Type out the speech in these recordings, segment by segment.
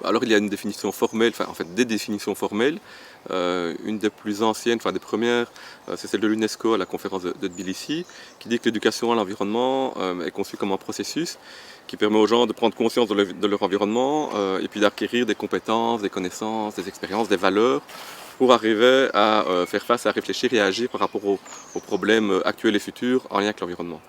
Alors il y a une définition formelle, enfin en fait des définitions formelles. Une des plus anciennes, enfin des premières, c'est celle de l'UNESCO à la conférence de Tbilissi, qui dit que l'éducation à l'environnement est conçue comme un processus qui permet aux gens de prendre conscience de leur environnement et puis d'acquérir des compétences, des connaissances, des expériences, des valeurs pour arriver à faire face, à réfléchir et à agir par rapport aux problèmes actuels et futurs en lien avec l'environnement.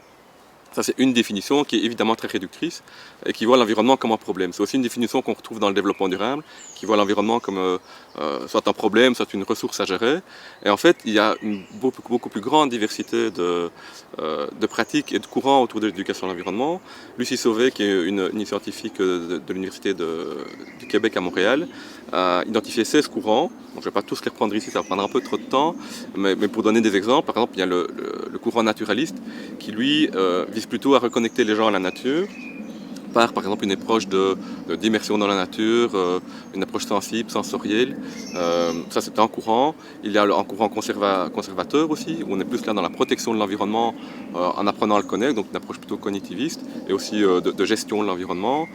Ça, c'est une définition qui est évidemment très réductrice et qui voit l'environnement comme un problème. C'est aussi une définition qu'on retrouve dans le développement durable, qui voit l'environnement comme soit un problème, soit une ressource à gérer. Et en fait, il y a une beaucoup plus grande diversité de pratiques et de courants autour de l'éducation à l'environnement. Lucie Sauvé, qui est une scientifique de l'Université du Québec à Montréal, a identifié 16 courants. Donc, je ne vais pas tous les reprendre ici, ça va prendre un peu trop de temps. Mais pour donner des exemples, par exemple, il y a le courant naturaliste qui, lui, vise plutôt à reconnecter les gens à la nature par exemple une approche d'immersion dans la nature, une approche sensible, sensorielle. Ça c'est un courant. Il y a un courant conservateur aussi, où on est plus là dans la protection de l'environnement en apprenant à le connaître, donc une approche plutôt cognitiviste et aussi de gestion de l'environnement.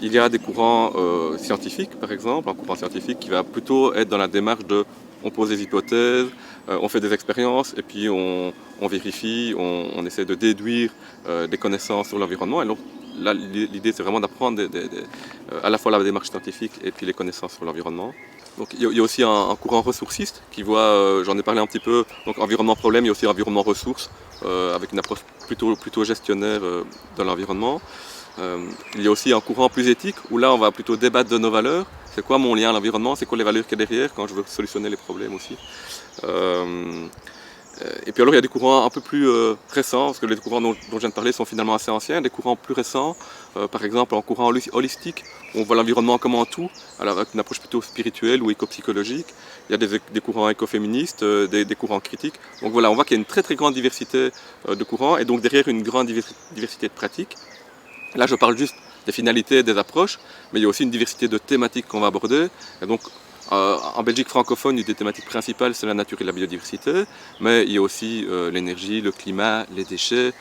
Il y a des courants scientifiques par exemple, un courant scientifique qui va plutôt être dans la démarche de on pose des hypothèses, on fait des expériences et puis on vérifie, on essaie de déduire des connaissances sur l'environnement. Et donc là, l'idée c'est vraiment d'apprendre à la fois la démarche scientifique et puis les connaissances sur l'environnement. Donc il y a aussi un courant ressourciste qui voit, j'en ai parlé un petit peu, donc environnement problème, il y a aussi environnement ressources, avec une approche plutôt gestionnaire de l'environnement. Il y a aussi un courant plus éthique où là on va plutôt débattre de nos valeurs. C'est quoi mon lien à l'environnement? C'est quoi les valeurs qu'il y a derrière quand je veux solutionner les problèmes aussi? Et puis alors il y a des courants un peu plus récents, parce que les courants dont je viens de parler sont finalement assez anciens. Des courants plus récents, par exemple un courant holistique, où on voit l'environnement comme un tout, alors avec une approche plutôt spirituelle ou éco-psychologique. Il y a des courants écoféministes, des courants critiques. Donc voilà, on voit qu'il y a une très grande diversité de courants, et donc derrière une grande diversité de pratiques. Là, je parle juste des finalités, des approches, mais il y a aussi une diversité de thématiques qu'on va aborder. Et donc, en Belgique francophone, une des thématiques principales, c'est la nature et la biodiversité, mais il y a aussi l'énergie, le climat, les déchets,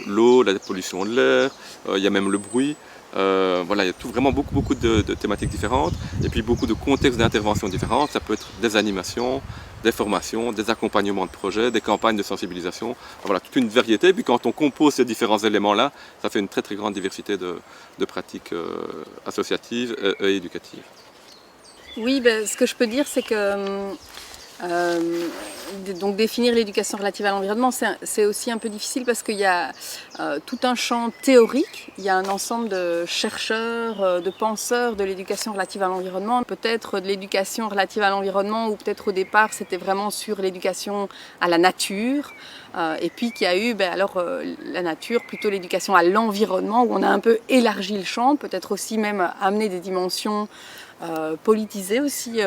l'eau, la pollution de l'air, il y a même le bruit. Voilà, il y a vraiment beaucoup de thématiques différentes, et puis beaucoup de contextes d'intervention différents. Ça peut être des animations, des formations, des accompagnements de projets, des campagnes de sensibilisation. Voilà, toute une variété. Et puis quand on compose ces différents éléments-là, ça fait une très grande diversité de pratiques associatives et éducatives. Oui, ben, ce que je peux dire, c'est que donc définir l'éducation relative à l'environnement, c'est aussi un peu difficile parce qu'il y a tout un champ théorique, il y a un ensemble de chercheurs, de penseurs de l'éducation relative à l'environnement, peut-être de l'éducation relative à l'environnement ou peut-être au départ c'était vraiment sur l'éducation à la nature, et puis qu'il y a eu la nature, plutôt l'éducation à l'environnement où on a un peu élargi le champ, peut-être aussi même amené des dimensions politiser aussi,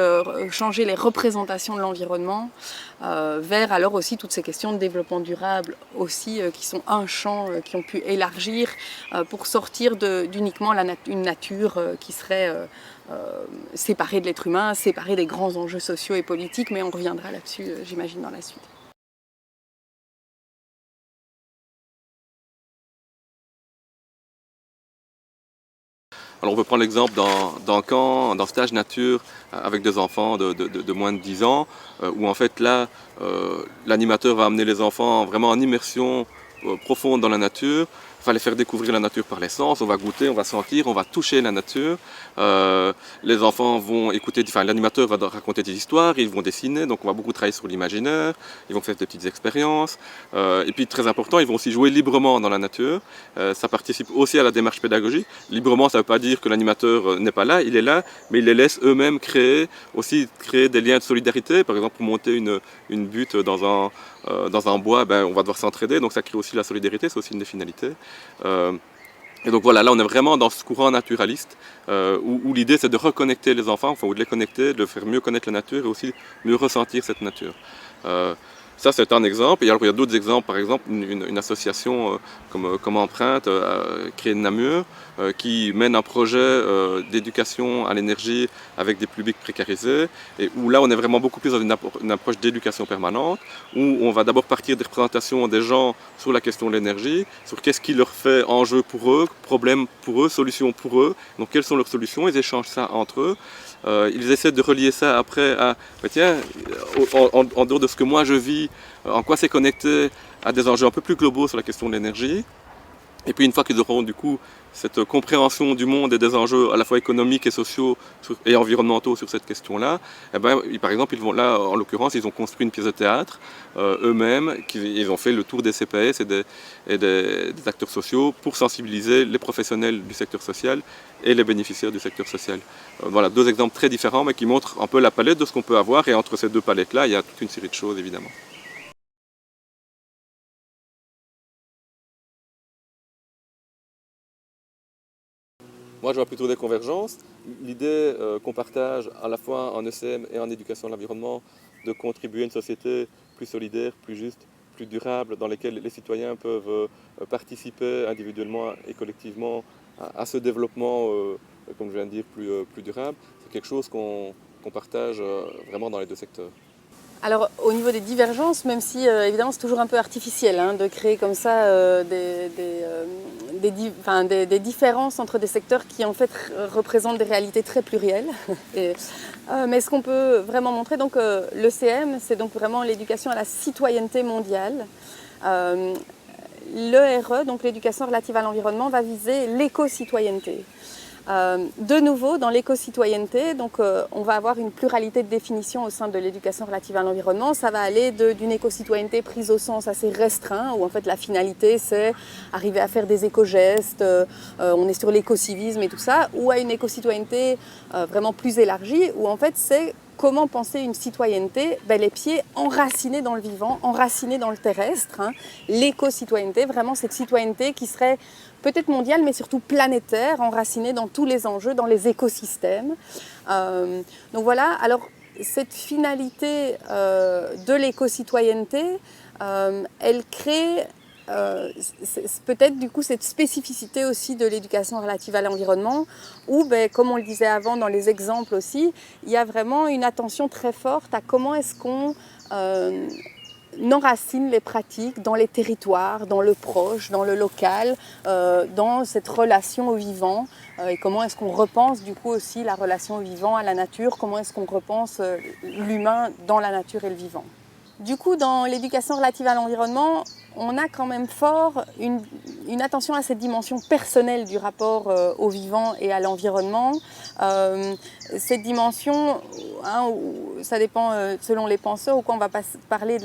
changer les représentations de l'environnement vers alors aussi toutes ces questions de développement durable aussi qui sont un champ qui ont pu élargir pour sortir d'uniquement une nature qui serait séparée de l'être humain, séparée des grands enjeux sociaux et politiques, mais on reviendra là-dessus j'imagine dans la suite. Alors on peut prendre l'exemple d'un camp, d'un stage nature avec des enfants de moins de 10 ans, où en fait là, l'animateur va amener les enfants vraiment en immersion profonde dans la nature. Il va les faire découvrir la nature par les sens, on va goûter, on va sentir, on va toucher la nature. Les enfants vont écouter, enfin l'animateur va raconter des histoires, ils vont dessiner, donc on va beaucoup travailler sur l'imaginaire, ils vont faire des petites expériences. Et puis très important, ils vont aussi jouer librement dans la nature. Ça participe aussi à la démarche pédagogique. Librement, ça ne veut pas dire que l'animateur n'est pas là, il est là, mais il les laisse eux-mêmes créer des liens de solidarité. Par exemple, pour monter une butte dans un bois, on va devoir s'entraider, donc ça crée aussi la solidarité, c'est aussi une des finalités. Et donc voilà, là on est vraiment dans ce courant naturaliste où l'idée c'est de reconnecter les enfants, enfin, ou de les connecter, de faire mieux connaître la nature et aussi mieux ressentir cette nature. Ça, c'est un exemple. Et alors, il y a d'autres exemples. Par exemple, une association comme Empreinte, créée de Namur, qui mène un projet d'éducation à l'énergie avec des publics précarisés. Et où là, on est vraiment beaucoup plus dans une approche d'éducation permanente, où on va d'abord partir des représentations des gens sur la question de l'énergie, sur qu'est-ce qui leur fait enjeu pour eux, problème pour eux, solution pour eux. Donc, quelles sont leurs solutions? Ils échangent ça entre eux. Ils essaient de relier ça après à, tiens, en dehors de ce que moi je vis, en quoi c'est connecté à des enjeux un peu plus globaux sur la question de l'énergie. Et puis une fois qu'ils auront du coup cette compréhension du monde et des enjeux à la fois économiques et sociaux et environnementaux sur cette question-là, eh ben, par exemple, ils vont là, en l'occurrence, ils ont construit une pièce de théâtre eux-mêmes, ils ont fait le tour des CPS et des acteurs sociaux pour sensibiliser les professionnels du secteur social et les bénéficiaires du secteur social. Voilà, deux exemples très différents, mais qui montrent un peu la palette de ce qu'on peut avoir, et entre ces deux palettes-là, il y a toute une série de choses, évidemment. Moi, je vois plutôt des convergences. L'idée qu'on partage à la fois en ECM et en éducation à l'environnement de contribuer à une société plus solidaire, plus juste, plus durable, dans laquelle les citoyens peuvent participer individuellement et collectivement à ce développement, comme je viens de dire, plus durable, c'est quelque chose qu'on partage vraiment dans les deux secteurs. Alors au niveau des divergences, même si évidemment c'est toujours un peu artificiel hein, de créer comme ça des différences entre des secteurs qui en fait représentent des réalités très plurielles. Mais ce qu'on peut vraiment montrer, donc l'ECM, c'est donc vraiment l'éducation à la citoyenneté mondiale. L'ERE, donc l'éducation relative à l'environnement, va viser l'éco-citoyenneté. De nouveau, dans l'éco-citoyenneté, donc, on va avoir une pluralité de définitions au sein de l'éducation relative à l'environnement. Ça va aller d'une éco-citoyenneté prise au sens assez restreint, où en fait la finalité c'est arriver à faire des éco-gestes, on est sur l'éco-civisme et tout ça, ou à une éco-citoyenneté vraiment plus élargie, où en fait c'est comment penser une citoyenneté, les pieds enracinés dans le vivant, enracinés dans le terrestre. Hein. L'éco-citoyenneté, vraiment cette citoyenneté qui serait peut-être mondiale, mais surtout planétaire, enracinée dans tous les enjeux, dans les écosystèmes. Donc voilà, alors cette finalité de l'éco-citoyenneté, elle crée peut-être du coup cette spécificité aussi de l'éducation relative à l'environnement où, comme on le disait avant dans les exemples aussi, il y a vraiment une attention très forte à comment est-ce qu'on enracine les pratiques dans les territoires, dans le proche, dans le local, dans cette relation au vivant et comment est-ce qu'on repense du coup aussi la relation au vivant, à la nature, comment est-ce qu'on repense l'humain dans la nature et le vivant. Du coup, dans l'éducation relative à l'environnement, on a quand même fort une attention à cette dimension personnelle du rapport au vivant et à l'environnement. Cette dimension, hein, où ça dépend selon les penseurs, où on va parler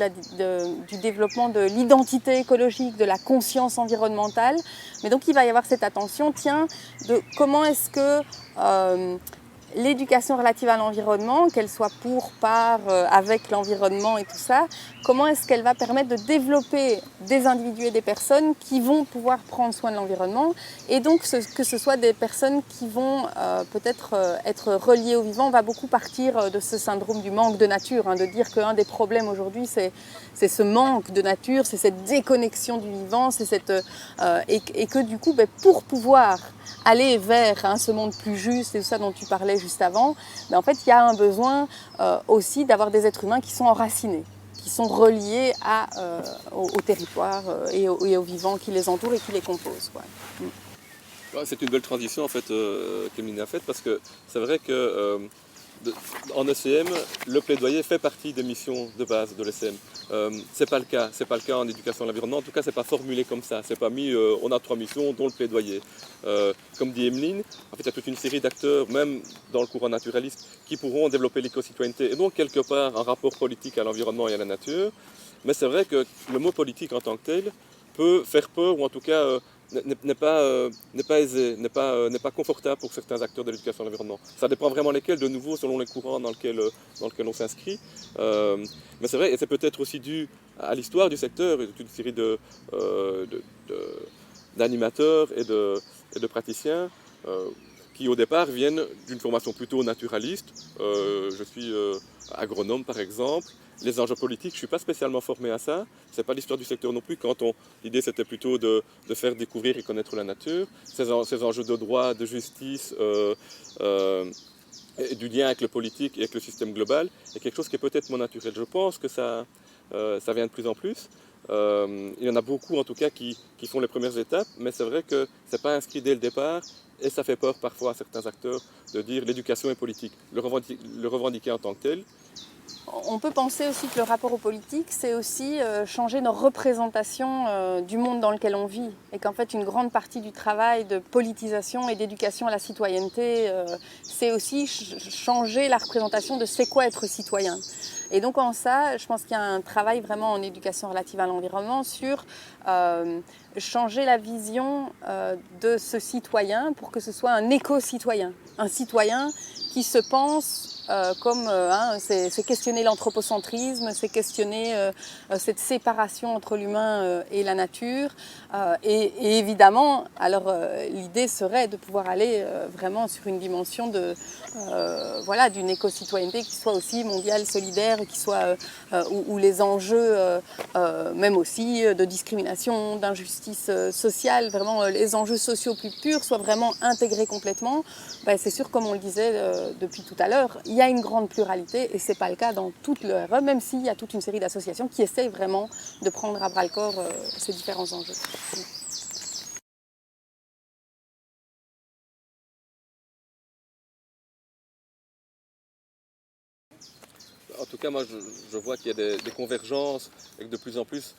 du développement de l'identité écologique, de la conscience environnementale. Mais donc il va y avoir cette attention, tiens, de comment est-ce que l'éducation relative à l'environnement, qu'elle soit pour, par, avec l'environnement et tout ça, comment est-ce qu'elle va permettre de développer des individus et des personnes qui vont pouvoir prendre soin de l'environnement et donc que ce soit des personnes qui vont peut-être être reliées au vivant. On va beaucoup partir de ce syndrome du manque de nature, hein, de dire qu'un des problèmes aujourd'hui c'est ce manque de nature, c'est cette déconnexion du vivant, c'est et que du coup pour pouvoir aller vers ce monde plus juste et tout ça dont tu parlais juste avant, en fait il y a un besoin aussi d'avoir des êtres humains qui sont enracinés, qui sont reliés au territoire et au vivant qui les entoure et qui les compose. Quoi. C'est une belle transition en fait qu'Emeline a faite parce que c'est vrai que en ECM, le plaidoyer fait partie des missions de base de l'ECM. C'est pas le cas en éducation à l'environnement. En tout cas, c'est pas formulé comme ça. C'est pas mis. On a 3 missions, dont le plaidoyer. Comme dit Emeline, en fait, il y a toute une série d'acteurs, même dans le courant naturaliste, qui pourront développer l'éco-citoyenneté et donc quelque part un rapport politique à l'environnement et à la nature. Mais c'est vrai que le mot politique en tant que tel peut faire peur ou en tout cas n'est pas aisé, n'est pas confortable pour certains acteurs de l'éducation à l'environnement. Ça dépend vraiment lesquels, de nouveau, selon les courants dans lesquels on s'inscrit. Mais c'est vrai, et c'est peut-être aussi dû à l'histoire du secteur, et toute une série d'animateurs et de praticiens qui au départ viennent d'une formation plutôt naturaliste. Je suis agronome par exemple. Les enjeux politiques, je ne suis pas spécialement formé à ça. Ce n'est pas l'histoire du secteur non plus. L'idée c'était plutôt de faire découvrir et connaître la nature. Ces enjeux de droit, de justice, et du lien avec le politique et avec le système global est quelque chose qui est peut-être moins naturel. Je pense que ça vient de plus en plus. Il y en a beaucoup en tout cas qui font les premières étapes, mais c'est vrai que ce n'est pas inscrit dès le départ et ça fait peur parfois à certains acteurs de dire l'éducation est politique, le revendiquer en tant que tel. On peut penser aussi que le rapport aux politiques, c'est aussi changer nos représentations du monde dans lequel on vit. Et qu'en fait, une grande partie du travail de politisation et d'éducation à la citoyenneté, c'est aussi changer la représentation de c'est quoi être citoyen. Et donc en ça, je pense qu'il y a un travail vraiment en éducation relative à l'environnement sur changer la vision de ce citoyen pour que ce soit un éco-citoyen. Un citoyen qui se pense c'est questionner l'anthropocentrisme, c'est questionner cette séparation entre l'humain et la nature. Et évidemment, alors l'idée serait de pouvoir aller vraiment sur une dimension d'une éco-citoyenneté qui soit aussi mondiale, solidaire, qui soit où les enjeux, même aussi de discrimination, d'injustice sociale, vraiment les enjeux sociaux plus purs soient vraiment intégrés complètement. C'est sûr, comme on le disait depuis tout à l'heure, il y a une grande pluralité et ce n'est pas le cas dans toute le RE, même s'il y a toute une série d'associations qui essayent vraiment de prendre à bras-le-corps ces différents enjeux. En tout cas, moi, je vois qu'il y a des convergences et que de plus en plus,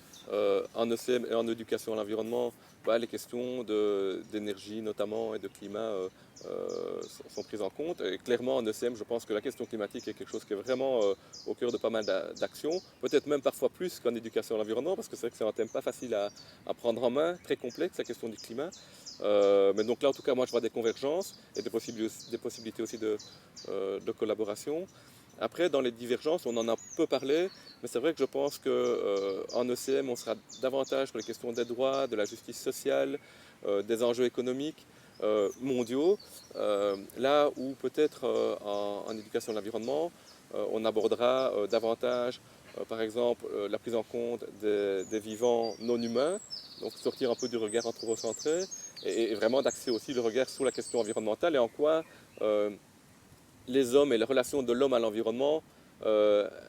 en ECM et en éducation à l'environnement, les questions d'énergie notamment et de climat sont prises en compte. Et clairement, en ECM, je pense que la question climatique est quelque chose qui est vraiment au cœur de pas mal d'actions, peut-être même parfois plus qu'en éducation à l'environnement, parce que c'est vrai que c'est un thème pas facile à prendre en main, très complexe, la question du climat. Mais donc là, en tout cas, moi, je vois des convergences et des possibilités aussi de collaboration. Après, dans les divergences, on en a peu parlé, mais c'est vrai que je pense qu'en ECM, on sera davantage sur les questions des droits, de la justice sociale, des enjeux économiques mondiaux, là où peut-être en éducation de l'environnement, on abordera davantage, par exemple, la prise en compte des vivants non humains, donc sortir un peu du regard anthropocentré, et vraiment d'axer aussi le regard sur la question environnementale et en quoi les hommes et les relations de l'homme à l'environnement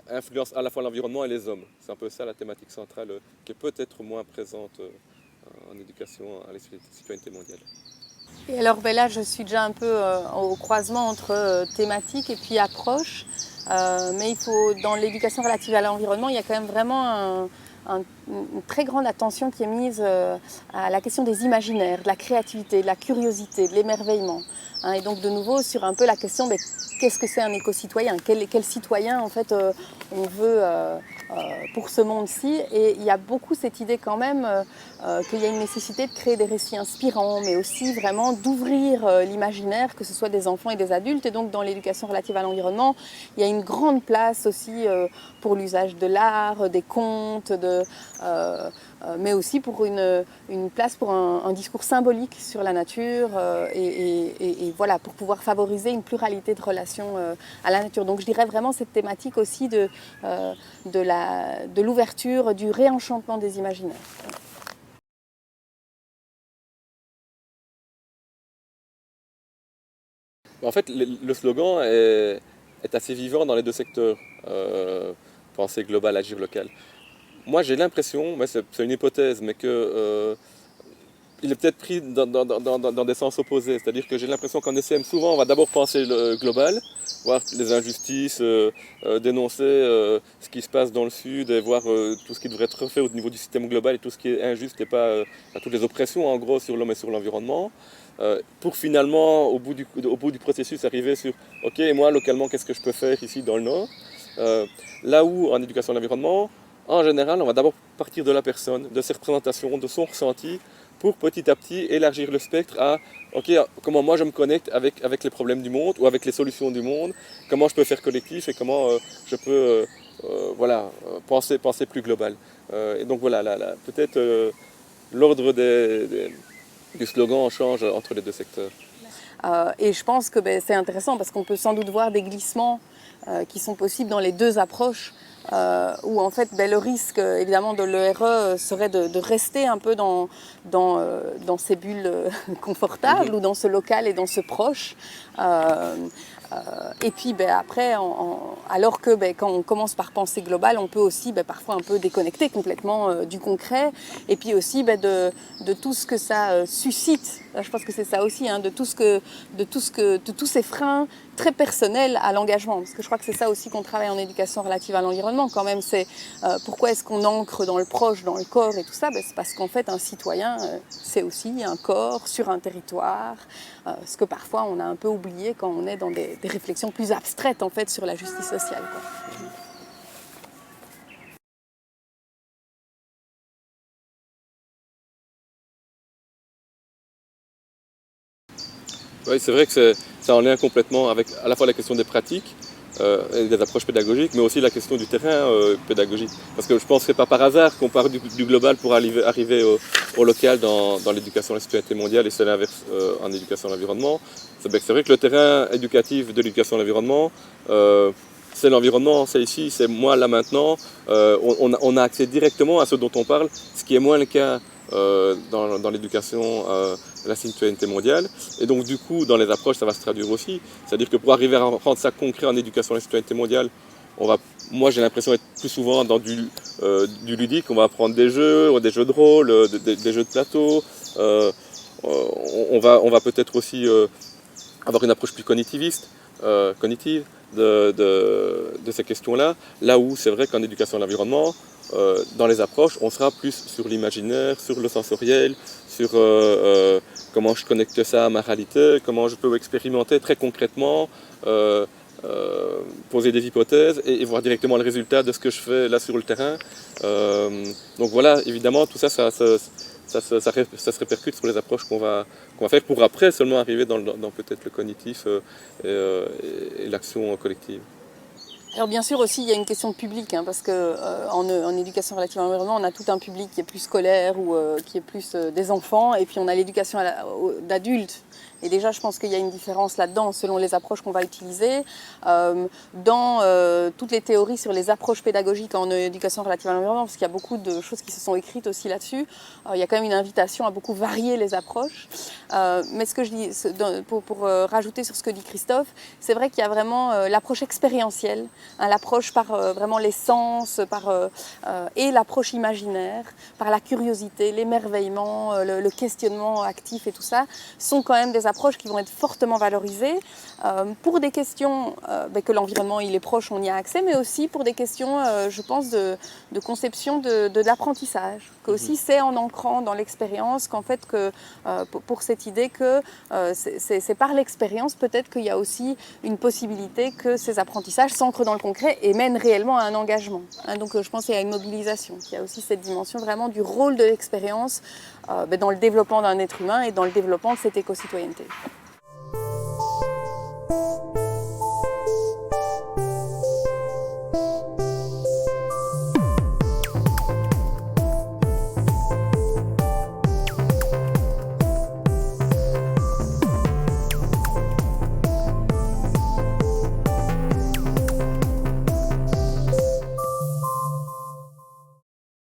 influencent à la fois l'environnement et les hommes. C'est un peu ça la thématique centrale qui est peut-être moins présente en éducation à la citoyenneté mondiale. Et alors là, je suis déjà un peu au croisement entre thématique et puis approche. Mais il faut, dans l'éducation relative à l'environnement, il y a quand même vraiment une très grande attention qui est mise à la question des imaginaires, de la créativité, de la curiosité, de l'émerveillement. Et donc de nouveau sur un peu la question de qu'est-ce que c'est un éco-citoyen, quel citoyen en fait on veut pour ce monde-ci. Et il y a beaucoup cette idée quand même qu'il y a une nécessité de créer des récits inspirants, mais aussi vraiment d'ouvrir l'imaginaire, que ce soit des enfants et des adultes. Et donc dans l'éducation relative à l'environnement, il y a une grande place aussi pour l'usage de l'art, des contes, mais aussi pour une place pour un discours symbolique sur la nature et voilà, pour pouvoir favoriser une pluralité de relations à la nature. Donc je dirais vraiment cette thématique aussi de l'ouverture, du réenchantement des imaginaires. En fait, le slogan est assez vivant dans les deux secteurs, penser global, agir local. Moi, j'ai l'impression, mais c'est une hypothèse, mais que il est peut-être pris dans des sens opposés. C'est-à-dire que j'ai l'impression qu'en ECM, souvent, on va d'abord penser le global, voir les injustices, dénoncer ce qui se passe dans le Sud, et voir tout ce qui devrait être refait au niveau du système global et tout ce qui est injuste et pas toutes les oppressions, en gros, sur l'homme et sur l'environnement. Pour finalement, au bout du processus, arriver sur « Ok, et moi, localement, qu'est-ce que je peux faire ici dans le Nord ?» Là où, en éducation de l'environnement, en général, on va d'abord partir de la personne, de ses représentations, de son ressenti, pour petit à petit élargir le spectre à ok, comment moi je me connecte avec les problèmes du monde ou avec les solutions du monde, comment je peux faire collectif et comment je peux penser plus global. Et donc voilà, peut-être l'ordre du slogan change entre les deux secteurs. Et je pense que c'est intéressant parce qu'on peut sans doute voir des glissements qui sont possibles dans les deux approches. Où en fait le risque évidemment de l'ERE serait de rester un peu dans ces bulles confortables ou dans ce local et dans ce proche. Et puis après, alors que quand on commence par penser global, on peut aussi parfois un peu déconnecter complètement du concret et puis aussi de tout ce que ça suscite. Je pense que c'est ça aussi, hein, de tous ces freins très personnels à l'engagement. Parce que je crois que c'est ça aussi qu'on travaille en éducation relative à l'environnement quand même. C'est pourquoi est-ce qu'on ancre dans le proche, dans le corps et tout ça, c'est parce qu'en fait un citoyen, c'est aussi un corps sur un territoire. Ce que parfois on a un peu oublié quand on est dans des réflexions plus abstraites en fait sur la justice sociale, quoi. Oui, c'est vrai que c'est en lien complètement avec à la fois la question des pratiques, et des approches pédagogiques, mais aussi la question du terrain pédagogique. Parce que je pense que c'est pas par hasard qu'on part du global pour arriver au local dans l'éducation à la citoyenneté mondiale, et c'est l'inverse en éducation à l'environnement. C'est vrai que le terrain éducatif de l'éducation à l'environnement, c'est l'environnement, c'est ici, c'est moi là maintenant. On a accès directement à ce dont on parle, ce qui est moins le cas dans l'éducation à la citoyenneté mondiale. Et donc du coup, dans les approches, ça va se traduire aussi. C'est-à-dire que pour arriver à rendre ça concret en éducation à la citoyenneté mondiale, moi j'ai l'impression d'être plus souvent dans du ludique. On va apprendre des jeux de rôle, des jeux de plateau. On va peut-être aussi avoir une approche plus cognitive de ces questions-là. Là où c'est vrai qu'en éducation à l'environnement, dans les approches, on sera plus sur l'imaginaire, sur le sensoriel, sur comment je connecte ça à ma réalité, comment je peux expérimenter très concrètement, poser des hypothèses et voir directement le résultat de ce que je fais là sur le terrain. Donc voilà, évidemment, tout ça, ça se répercute sur les approches qu'on va faire pour après seulement arriver dans peut-être le cognitif et l'action collective. Alors bien sûr aussi il y a une question de public, hein, parce que en éducation relative à l'environnement on a tout un public qui est plus scolaire ou qui est plus des enfants, et puis on a l'éducation d'adultes. Et déjà je pense qu'il y a une différence là-dedans selon les approches qu'on va utiliser. Dans toutes les théories sur les approches pédagogiques en éducation relative à l'environnement, parce qu'il y a beaucoup de choses qui se sont écrites aussi là-dessus, il y a quand même une invitation à beaucoup varier les approches. Mais ce que je dis, pour rajouter sur ce que dit Christophe, c'est vrai qu'il y a vraiment l'approche expérientielle, hein, l'approche par vraiment les sens, et l'approche imaginaire, par la curiosité, l'émerveillement, le questionnement actif et tout ça, sont quand même des approches qui vont être fortement valorisées pour des questions que l'environnement il est proche, on y a accès, mais aussi pour des questions, je pense, de conception de l'apprentissage, qu'aussi c'est en ancrant dans l'expérience qu'en fait, pour cette idée que c'est par l'expérience peut-être qu'il y a aussi une possibilité que ces apprentissages s'ancrent dans le concret et mènent réellement à un engagement. Hein, donc je pense qu'il y a une mobilisation, qu'il y a aussi cette dimension vraiment du rôle de l'expérience dans le développement d'un être humain et dans le développement de cette éco-citoyenneté.